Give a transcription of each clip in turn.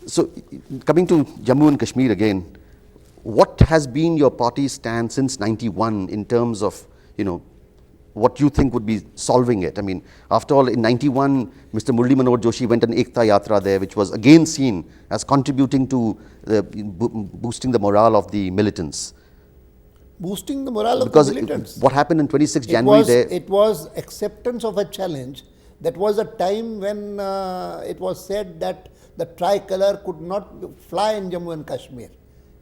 So, coming to Jammu and Kashmir again, what has been your party's stand since 91 in terms of, what you think would be solving it? I mean, after all, in 91, Mr. Mulri Manohar Joshi went an Ekta Yatra there, which was again seen as contributing to boosting the morale of the militants. Boosting the morale of Because the militants. what happened in 26 January there? It was acceptance of a challenge. That was a time when it was said that the tricolour could not fly in Jammu and Kashmir.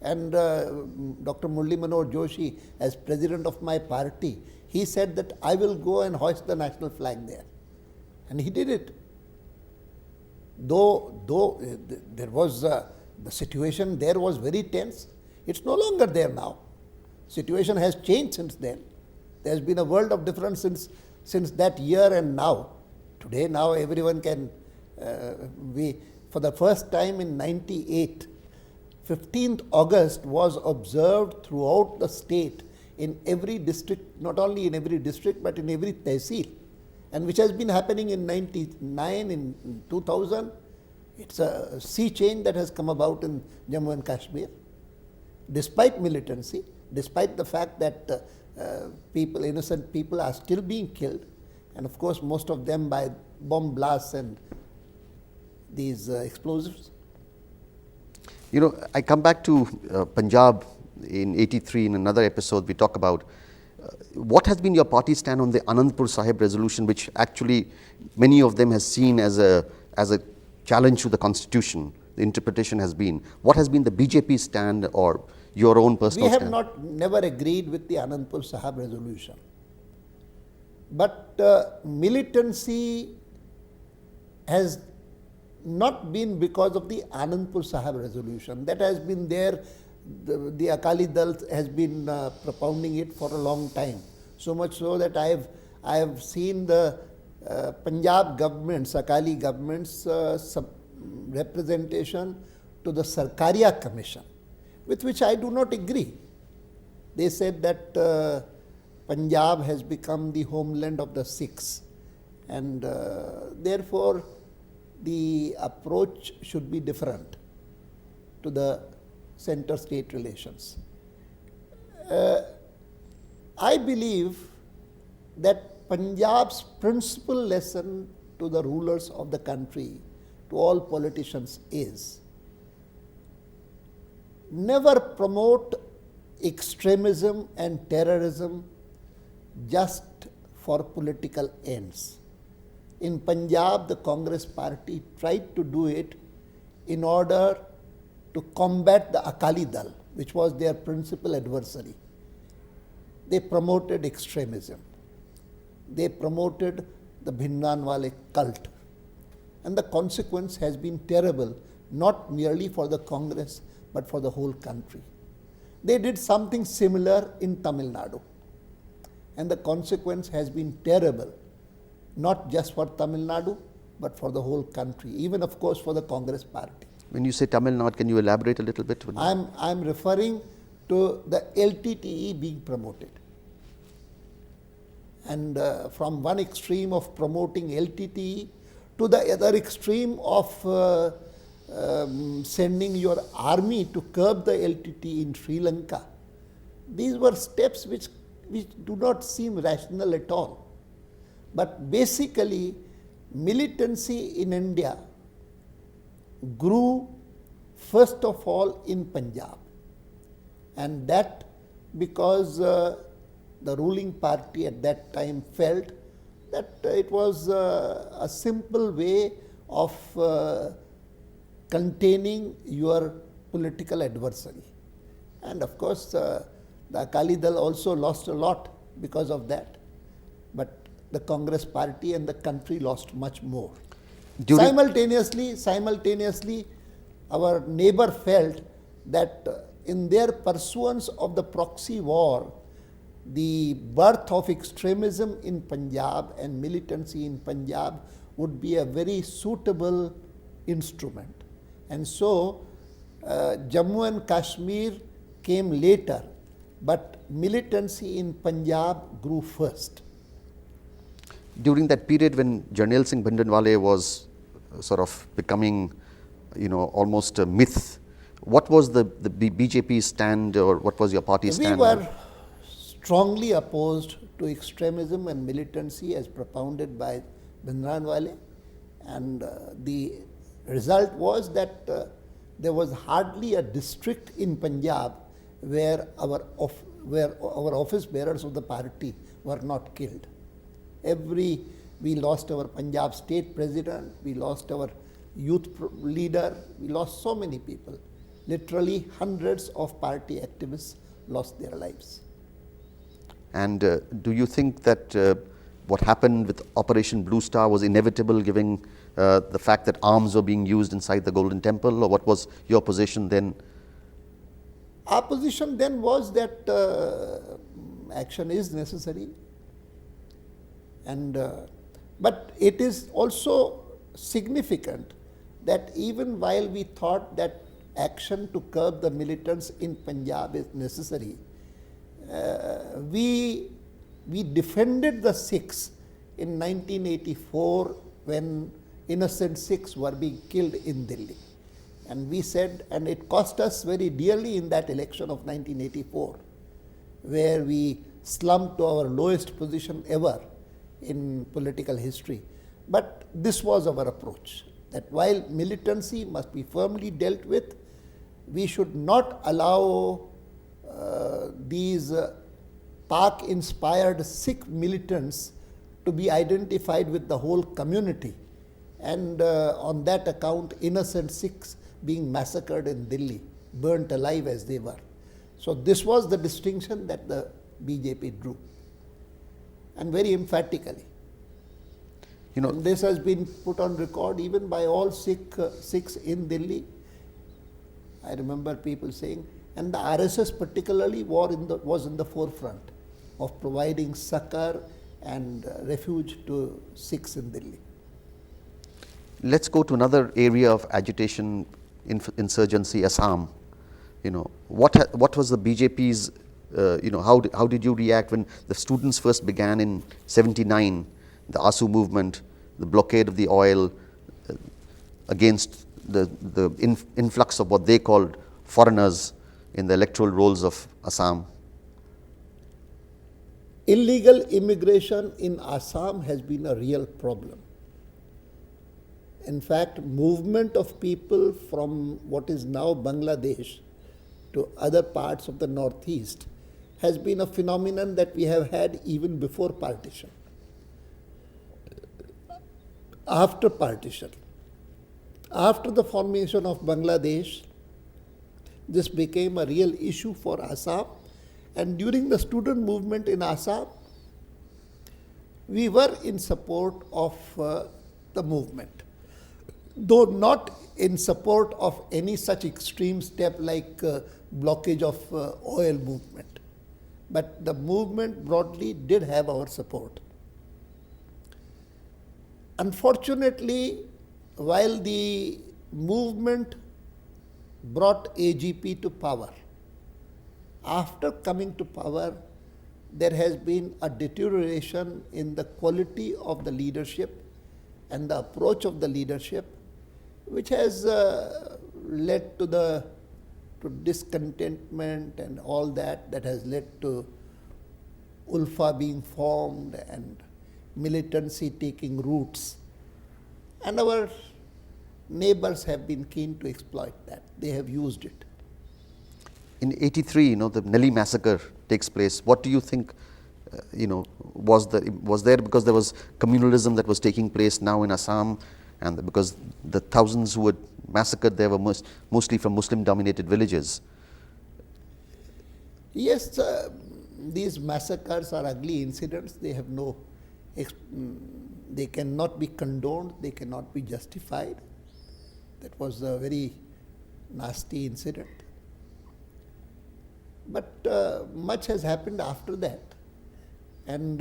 And Dr. Mulri Manohar Joshi, as president of my party, he said that I will go and hoist the national flag there. And he did it. Though there was, the situation there was very tense, it's no longer there now. Situation has changed since then. There's been a world of difference since that year and now. Today, now everyone can, for the first time in 98, 15th August was observed throughout the state in every district, not only in every district, but in every tehsil. And which has been happening in 99, in 2000. It's a sea change that has come about in Jammu and Kashmir. Despite militancy, despite the fact that innocent people are still being killed, and of course most of them by bomb blasts and these explosives. I come back to Punjab in 83 in another episode. We talk about what has been your party stand on the Anandpur Sahib Resolution, which actually many of them has seen as a challenge to the constitution. The interpretation has been. What has been the BJP stand or your own personal stand? We have never agreed with the Anandpur Sahib Resolution. But militancy has not been because of the Anandpur Sahib Resolution. That has been there. The Akali Dal has been propounding it for a long time. So much so that I have seen the Punjab government's, Akali government's representation to the Sarkaria Commission, with which I do not agree. They said that Punjab has become the homeland of the Sikhs, and therefore the approach should be different to the center-state relations. I believe that Punjab's principal lesson to the rulers of the country, to all politicians, is never promote extremism and terrorism just for political ends. In Punjab, the Congress party tried to do it in order to combat the Akali Dal, which was their principal adversary. They promoted extremism. They promoted the Bhindranwale cult. And the consequence has been terrible, not merely for the Congress, but for the whole country. They did something similar in Tamil Nadu. And the consequence has been terrible, not just for Tamil Nadu, but for the whole country, even of course for the Congress party. When you say Tamil Nadu, can you elaborate a little bit? I'm referring to the LTTE being promoted. And from one extreme of promoting LTTE to the other extreme of sending your army to curb the LTTE in Sri Lanka. These were steps which do not seem rational at all. But basically, militancy in India grew first of all in Punjab, and that because the ruling party at that time felt that it was a simple way of containing your political adversary. And of course, the Akali Dal also lost a lot because of that, but the Congress party and the country lost much more. Simultaneously, our neighbor felt that in their pursuance of the proxy war, the birth of extremism in Punjab and militancy in Punjab would be a very suitable instrument. And so, Jammu and Kashmir came later, but militancy in Punjab grew first. During that period when Jarnail Singh Bhindranwale was sort of becoming almost a myth. What was the BJP stand, or what was your party stand? We were strongly opposed to extremism and militancy as propounded by Bhindranwale, and the result was that there was hardly a district in Punjab where our office bearers of the party were not killed. We lost our Punjab state president, we lost our youth leader, we lost so many people. Literally hundreds of party activists lost their lives. And do you think that what happened with Operation Blue Star was inevitable, given the fact that arms were being used inside the Golden Temple, or what was your position then? Our position then was that action is necessary, and but it is also significant that even while we thought that action to curb the militants in Punjab is necessary, we defended the Sikhs in 1984 when innocent Sikhs were being killed in Delhi. And we said, and it cost us very dearly in that election of 1984, where we slumped to our lowest position ever in political history. But this was our approach, that while militancy must be firmly dealt with, we should not allow these Pak-inspired Sikh militants to be identified with the whole community, and on that account innocent Sikhs being massacred in Delhi, burnt alive as they were. So this was the distinction that the BJP drew, and very emphatically. And this has been put on record even by all Sikhs in Delhi. I remember people saying, and the RSS particularly was in the forefront of providing succor and refuge to Sikhs in Delhi. Let's go to another area of agitation, insurgency, Assam. What was the BJP's, how did you react when the students first began in 79, the ASU movement, the blockade of the oil against the influx of what they called foreigners in the electoral rolls of Assam? Illegal immigration in Assam has been a real problem. In fact, movement of people from what is now Bangladesh to other parts of the northeast has been a phenomenon that we have had even before partition. After partition, after the formation of Bangladesh, this became a real issue for Assam, and during the student movement in Assam, we were in support of the movement, though not in support of any such extreme step like blockage of oil movement. But the movement broadly did have our support. Unfortunately, while the movement brought AGP to power, after coming to power, there has been a deterioration in the quality of the leadership and the approach of the leadership, which has led to discontentment and all that has led to ULFA being formed and militancy taking roots. And our neighbors have been keen to exploit that. They have used it. In 83, the Nelly massacre takes place. What do you think, was there because there was communalism that was taking place now in Assam, and because the thousands who were massacred there were mostly from Muslim-dominated villages? Yes, these massacres are ugly incidents. They have they cannot be condoned. They cannot be justified. That was a very nasty incident. But much has happened after that. And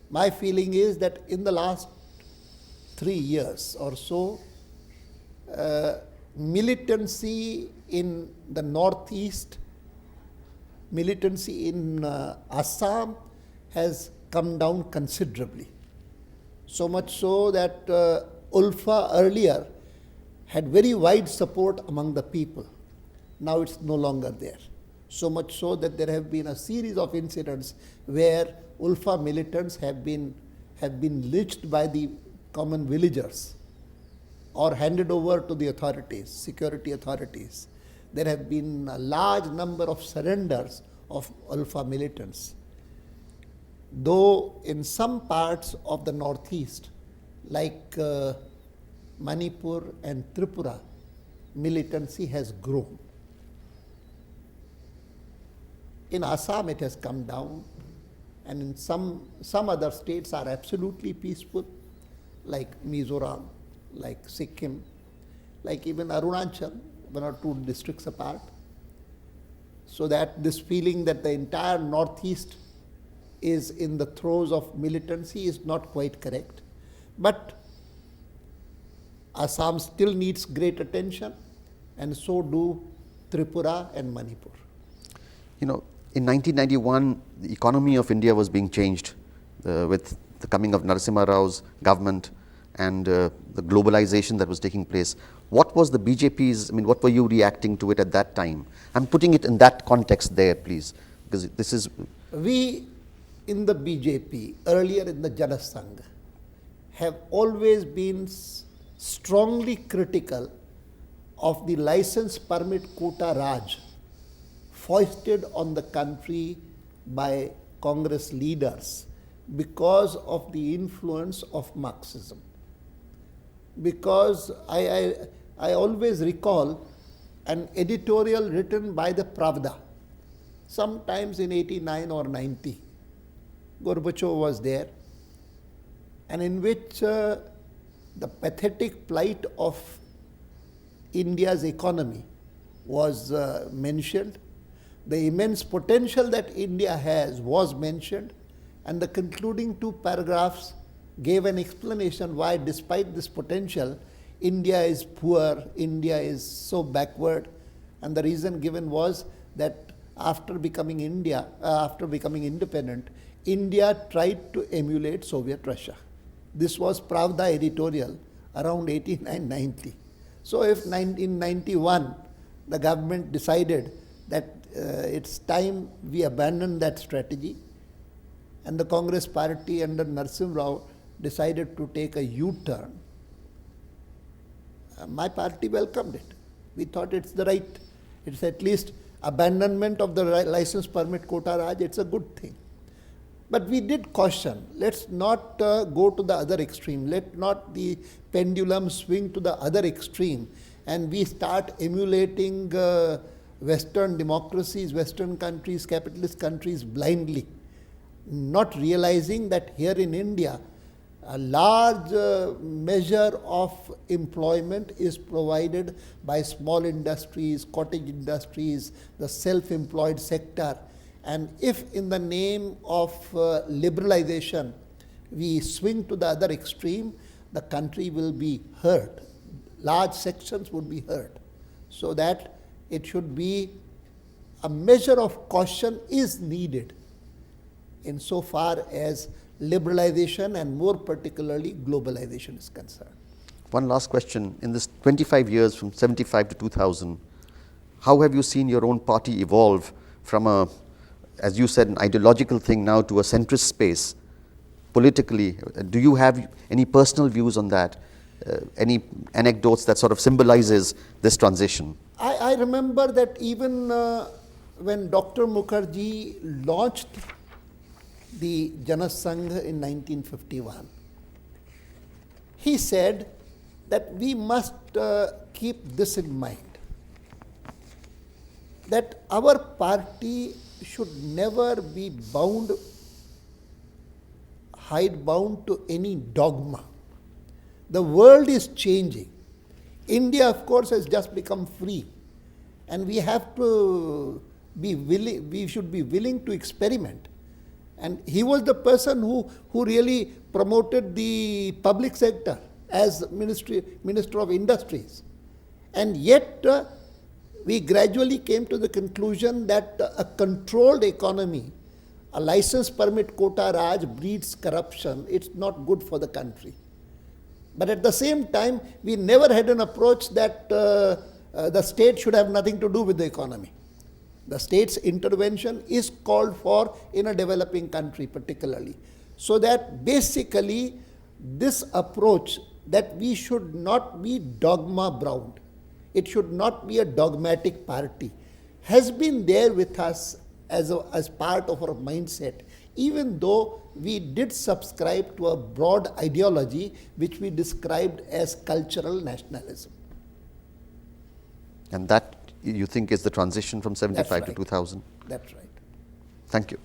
my feeling is that in the last 3 years or so, militancy in the northeast, militancy in Assam has come down considerably. So much so that ULFA earlier had very wide support among the people. Now it's no longer there. So much so that there have been a series of incidents where Ulfa militants have been lynched by the common villagers or handed over to the authorities, security authorities. There have been a large number of surrenders of Ulfa militants. Though in some parts of the northeast, like Manipur and Tripura, militancy has grown. In Assam it has come down, and in some other states are absolutely peaceful, like Mizoram, like Sikkim, like even Arunachal, one or two districts apart. So that this feeling that the entire northeast is in the throes of militancy is not quite correct. But Assam still needs great attention, and so do Tripura and Manipur. You know, in 1991, the economy of India was being changed with the coming of Narasimha Rao's government and the globalization that was taking place. What was the BJP's, I mean, what were you reacting to it at that time? I'm putting it in that context there, please, because this is... We in the BJP, earlier in the Jana Sangh, have always been strongly critical of the license permit quota Raj foisted on the country by Congress leaders because of the influence of Marxism. Because I always recall an editorial written by the Pravda, sometimes in 89 or 90. Gorbachev was there, and in which the pathetic plight of India's economy was mentioned. The immense potential that India has was mentioned, and the concluding two paragraphs gave an explanation why, despite this potential, India is poor, India is so backward, and the reason given was that after becoming independent, India tried to emulate Soviet Russia. This was Pravda editorial around 89-90. So if in 91 the government decided that it's time we abandon that strategy, and the Congress party under Narasimha Rao decided to take a U-turn, my party welcomed it. We thought it's at least abandonment of the license permit quota Raj, it's a good thing. But we did caution, let's not go to the other extreme, let not the pendulum swing to the other extreme, and we start emulating Western democracies, Western countries, capitalist countries blindly, not realizing that here in India, a large measure of employment is provided by small industries, cottage industries, the self-employed sector. And if in the name of liberalization we swing to the other extreme, the country will be hurt. Large sections would be hurt. So that it should be a measure of caution is needed insofar as liberalization and more particularly globalization is concerned. One last question. In this 25 years from 75 to 2000, how have you seen your own party evolve from a, as you said, an ideological thing now to a centrist space politically? Do you have any personal views on that? Any anecdotes that sort of symbolizes this transition? I remember that even when Dr. Mukherjee launched the Jana Sangh in 1951, he said that we must keep this in mind, that our party should never be hidebound to any dogma. The world is changing. India, of course, has just become free, and we have to be willing, we should be willing to experiment. And he was the person who really promoted the public sector as Minister of Industries. And yet, we gradually came to the conclusion that a controlled economy, a license permit quota Raj breeds corruption. It's not good for the country. But at the same time, we never had an approach that the state should have nothing to do with the economy. The state's intervention is called for in a developing country particularly. So that basically this approach that we should not be dogma bound, it should not be a dogmatic party, has been there with us as part of our mindset, even though we did subscribe to a broad ideology which we described as cultural nationalism. And that, you think, is the transition from 75 That's to right. 2000? That's right. Thank you.